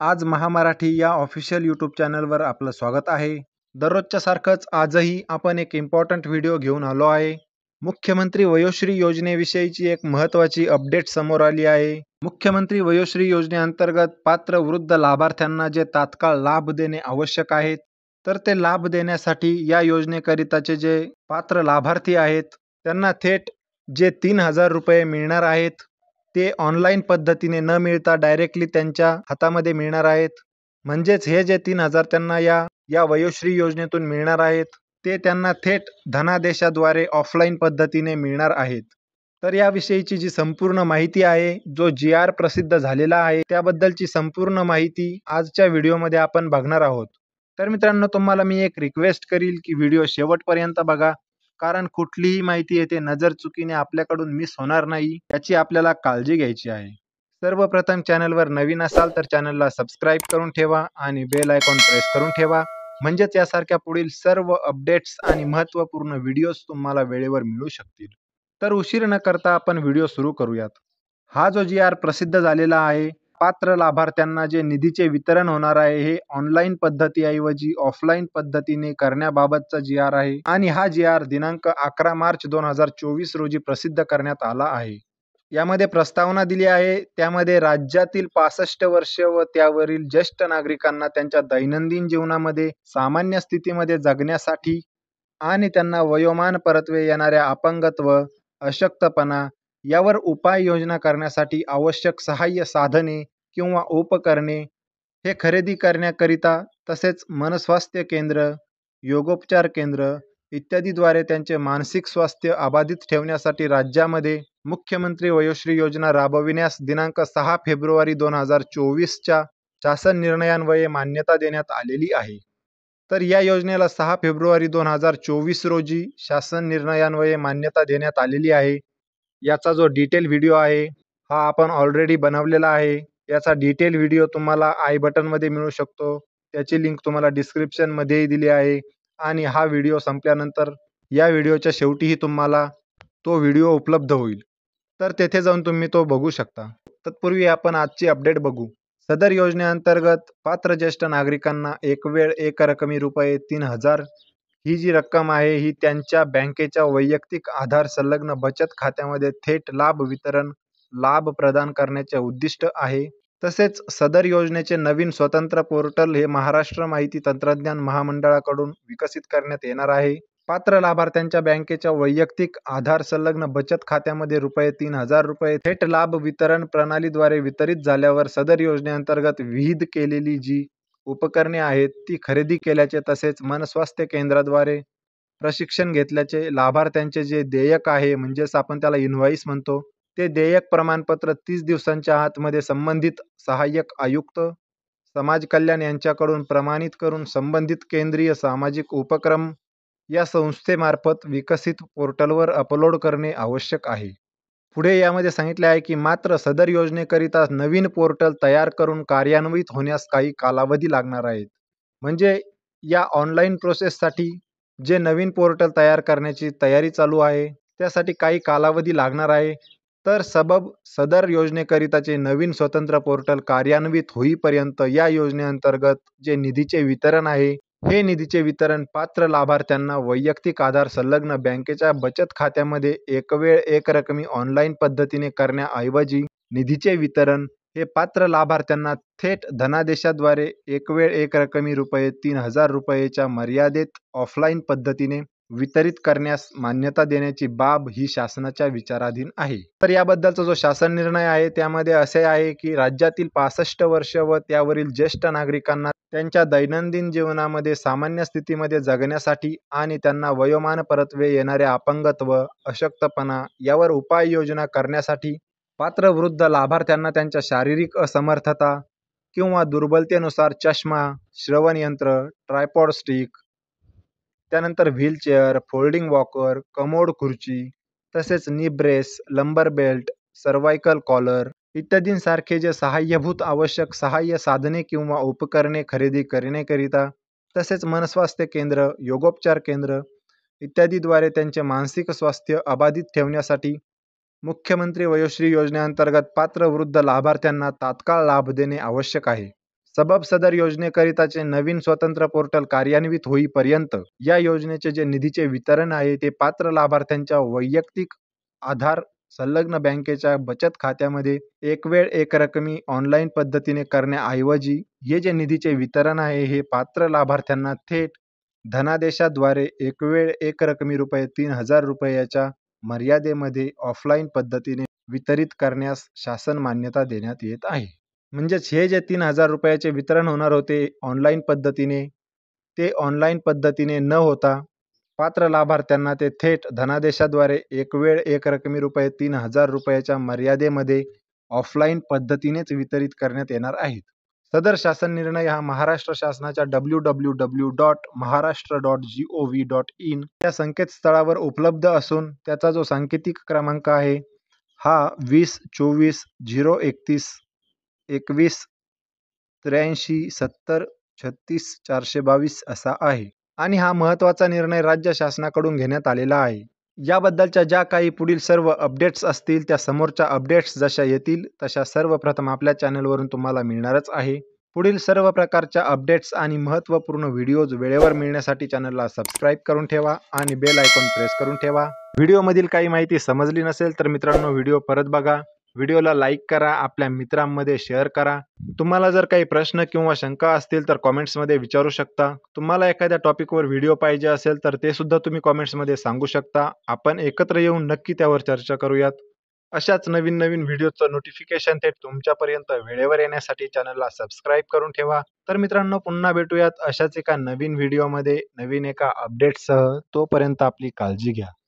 आज महामराठी या official YouTube चॅनलवर आपलं स्वागत आहे. दररोजच्या सारखंच आजही आपण एक इम्पॉर्टंट व्हिडिओ घेऊन आलो आहे. मुख्यमंत्री वयोश्री योजनेविषयीची एक महत्त्वाची अपडेट समोर आली आहे. मुख्यमंत्री वयोश्री योजनेअंतर्गत पात्र वृद्ध लाभार्थ्यांना जे तात्काळ लाभ देणे आवश्यक आहेत, तर ते लाभ देण्यासाठी या योजनेकरिताचे जे पात्र लाभार्थी आहेत, त्यांना थेट जे 3,000 रुपये मिळणार आहेत, ते ऑनलाईन पद्धतीने न मिळता डायरेक्टली त्यांच्या हातामध्ये मिळणार आहेत. म्हणजेच हे जे 3,000 त्यांना या वयोश्री योजनेतून मिळणार आहेत, ते त्यांना थेट धनादेशाद्वारे ऑफलाईन पद्धतीने मिळणार आहेत. तर याविषयीची जी संपूर्ण माहिती आहे, जो जी.आर. प्रसिद्ध झालेला आहे, त्याबद्दलची संपूर्ण माहिती आजच्या व्हिडिओमध्ये आपण बघणार आहोत. तर मित्रांनो, तुम्हाला मी एक रिक्वेस्ट करील की व्हिडिओ शेवटपर्यंत बघा, कारण कुठलीही माहिती येथे नजर चुकीने आपल्याकडून मिस होणार नाही, याची आपल्याला काळजी घ्यायची आहे. सर्वप्रथम चॅनलवर नवीन असाल तर चॅनलला सबस्क्राईब करून ठेवा आणि बेल आयकॉन प्रेस करून ठेवा, म्हणजेच यासारख्या पुढील सर्व अपडेट्स आणि महत्त्वपूर्ण व्हिडिओज तुम्हाला वेळेवर मिळू शकतील. तर उशीर न करता आपण व्हिडिओ सुरू करूयात. हा जो जी.आर. प्रसिद्ध झालेला आहे, पात्र लाभार्थ्यांना जे निधीचे वितरण होणार आहे, हे ऑनलाईन पद्धतीऐवजी ऑफलाईन पद्धतीने करण्याबाबतचा जी.आर. आहे आणि हा जी.आर. दिनांक 11 मार्च 2024 रोजी प्रसिद्ध करण्यात आला आहे. यामध्ये प्रस्तावना दिली आहे, त्यामध्ये राज्यातील 65 वर्ष व त्यावरील ज्येष्ठ नागरिकांना त्यांच्या दैनंदिन जीवनामध्ये सामान्य स्थितीमध्ये जगण्यासाठी आणि त्यांना वयोमान परत्वे येणाऱ्या अपंगत्व, अशक्तपणा यावर उपाययोजना करण्यासाठी आवश्यक सहाय्य साधने किंवा उपकरणे हे खरेदी करण्याकरिता, तसेच मनस्वास्थ्य केंद्र, योगोपचार केंद्र इत्यादीद्वारे त्यांचे मानसिक स्वास्थ्य अबाधित ठेवण्यासाठी राज्यामध्ये मुख्यमंत्री वयोश्री योजना राबविण्यास दिनांक 6 फेब्रुवारी 2024च्या शासन निर्णयान्वये मान्यता देण्यात आलेली आहे. तर या योजनेला 6 फेब्रुवारी 2024 रोजी शासन निर्णयान्वये मान्यता देण्यात आलेली आहे. याचा जो डिटेल व्हिडिओ आहे, हा आपण ऑलरेडी बनवलेला आहे. याचा डिटेल व्हिडिओ तुम्हाला आय बटनमध्ये मिळू शकतो. त्याची लिंक तुम्हाला डिस्क्रिप्शनमध्येही दिली आहे आणि हा व्हिडिओ संपल्यानंतर या व्हिडिओच्या शेवटीही तुम्हाला तो व्हिडिओ उपलब्ध होईल. तर तेथे जाऊन तुम्ही तो बघू शकता. तत्पूर्वी आपण आजची अपडेट बघू. सदर योजनेअंतर्गत पात्र ज्येष्ठ नागरिकांना एकवेळ एकरकमी रुपये 3,000 ही जी रक्कम आहे, ही त्यांच्या बँकेच्या वैयक्तिक आधार संलग्न बचत खात्यामध्ये थेट लाभ प्रदान करण्याचे उद्दिष्ट आहे. तसेच सदर योजनेचे नवीन स्वतंत्र पोर्टल हे महाराष्ट्र माहिती तंत्रज्ञान महामंडळाकडून विकसित करण्यात येणार आहे. पात्र लाभार्थ्यांच्या बँकेच्या वैयक्तिक आधार संलग्न बचत खात्यामध्ये रुपये 3,000 रुपये थेट लाभ वितरण प्रणालीद्वारे वितरित झाल्यावर सदर योजनेअंतर्गत विहित केलेली जी उपकरणे आहेत, ती खरेदी केल्याचे तसेच मनस्वास्थ्य केंद्राद्वारे प्रशिक्षण घेतल्याचे लाभार्थ्यांचे जे देयक आहे, म्हणजेच आपण त्याला इनव्हॉइस म्हणतो, ते देयक प्रमाणपत्र 30 दिवसांच्या आतमध्ये संबंधित सहाय्यक आयुक्त समाज कल्याण यांच्याकडून प्रमाणित करून संबंधित केंद्रीय सामाजिक उपक्रम या संस्थेमार्फत विकसित पोर्टलवर अपलोड करणे आवश्यक आहे. पुढे यामध्ये सांगितले आहे की मात्र सदर योजनेकरिता नवीन पोर्टल तयार करून कार्यान्वित होण्यास काही कालावधी लागणार आहेत. म्हणजे या ऑनलाईन प्रोसेससाठी जे नवीन पोर्टल तयार करण्याची तयारी चालू आहे, त्यासाठी काही कालावधी लागणार आहे. तर सदर योजनेकरिताचे नवीन स्वतंत्र पोर्टल कार्यान्वित होईपर्यंत या योजनेअंतर्गत जे निधीचे वितरण आहे, हे निधीचे वितरण पात्र लाभार्थ्यांना वैयक्तिक आधार संलग्न बँकेच्या बचत खात्यामध्ये एकवेळ एकरकमी ऑनलाईन पद्धतीने करण्याऐवजी निधीचे वितरण हे पात्र लाभार्थ्यांना थेट धनादेशाद्वारे एकवेळ एकरकमी रुपये 3,000 रुपयेच्या मर्यादेत ऑफलाईन पद्धतीने वितरित करण्यास मान्यता देण्याची बाब ही शासनाच्या विचाराधीन आहे. तर याबद्दलचा जो शासन निर्णय आहे, त्यामध्ये असे आहे की राज्यातील 65 वर्ष व त्यावरील ज्येष्ठ नागरिकांना त्यांच्या दैनंदिन जीवनामध्ये सामान्य स्थितीमध्ये जगण्यासाठी आणि त्यांना वयोमान परत्वे येणाऱ्या अपंगत्व, अशक्तपणा यावर उपाययोजना करण्यासाठी पात्र वृद्ध लाभार्थ्यांना त्यांच्या शारीरिक असमर्थता किंवा दुर्बलतेनुसार चष्मा, श्रवणयंत्र, ट्रायपॉड स्टिक, त्यानंतर व्हीलचेअर, फोल्डिंग वॉकर, कमोड खुर्ची, तसेच नी ब्रेस, लंबर बेल्ट, सर्व्हायकल कॉलर इत्यादींसारखे जे सहाय्यभूत आवश्यक सहाय्य साधने किंवा उपकरणे खरेदी करण्याकरिता, तसेच मनस्वास्थ्य केंद्र, योगोपचार केंद्र इत्यादीद्वारे त्यांचे मानसिक स्वास्थ्य अबाधित ठेवण्यासाठी मुख्यमंत्री वयोश्री योजनेअंतर्गत पात्र वृद्ध लाभार्थ्यांना तात्काळ लाभ देणे आवश्यक आहे. सबब सदर योजनेकरिताचे नवीन स्वतंत्र पोर्टल कार्यान्वित होईपर्यंत या योजनेचे जे निधीचे वितरण आहे ते पात्र लाभार्थ्यांच्या वैयक्तिक आधार संलग्न बँकेच्या बचत खात्यामध्ये एक वेळ एक रकमी ऑनलाईन पद्धतीने करण्याऐवजी हे जे निधीचे वितरण आहे हे पात्र लाभार्थ्यांना थेट धनादेशाद्वारे एक वेळ एक रकमी ₹3,000 मर्यादेमध्ये ऑफलाईन पद्धतीने वितरित करण्यास शासन मान्यता देण्यात येत आहे. म्हणजेच हे जे ₹3,000 वितरण होणार होते ऑनलाईन पद्धतीने, ते ऑनलाईन पद्धतीने न होता पात्र लाभार्थ्यांना ते थेट धनादेशाद्वारे एक वेळ एक रकमी ₹3,000 मर्यादेमध्ये ऑफलाईन पद्धतीनेच वितरित करण्यात येणार आहेत. सदर शासन निर्णय हा महाराष्ट्र शासनाच्या www.maharashtra.gov.in या संकेतस्थळावर उपलब्ध असून त्याचा जो सांकेतिक क्रमांक आहे हा 2024-031-21-83-70-36-422 असा आहे आणि हा महत्त्वाचा निर्णय राज्य शासनाकडून घेण्यात आलेला आहे. याबद्दलच्या ज्या काही पुढील सर्व अपडेट्स असतील त्या समोरच्या अपडेट्स जशा येतील तशा सर्वप्रथम आपल्या चॅनलवरून तुम्हाला मिळणारच आहे. पुढील सर्व प्रकारच्या अपडेट्स आणि महत्त्वपूर्ण व्हिडिओज वेळेवर मिळण्यासाठी चॅनलला सबस्क्राईब करून ठेवा आणि बेल आयकॉन प्रेस करून ठेवा. व्हिडिओमधील काही माहिती समजली नसेल तर मित्रांनो व्हिडिओ परत बघा. व्हिडिओला लाईक करा, आपल्या मित्रांमध्ये शेअर करा. तुम्हाला जर काही प्रश्न किंवा शंका असतील तर कॉमेंट्समध्ये विचारू शकता. तुम्हाला एखाद्या टॉपिकवर व्हिडिओ पाहिजे असेल तर ते सुद्धा तुम्ही कॉमेंट्समध्ये सांगू शकता. आपण एकत्र येऊन नक्की त्यावर चर्चा करूयात. अशाच नवीन नवीन व्हिडिओचं नोटिफिकेशन थेट तुमच्यापर्यंत वेळेवर येण्यासाठी चॅनलला सबस्क्राईब करून ठेवा. तर मित्रांनो पुन्हा भेटूयात अशाच एका नवीन व्हिडिओमध्ये नवीन एका अपडेटसह. तोपर्यंत आपली काळजी घ्या.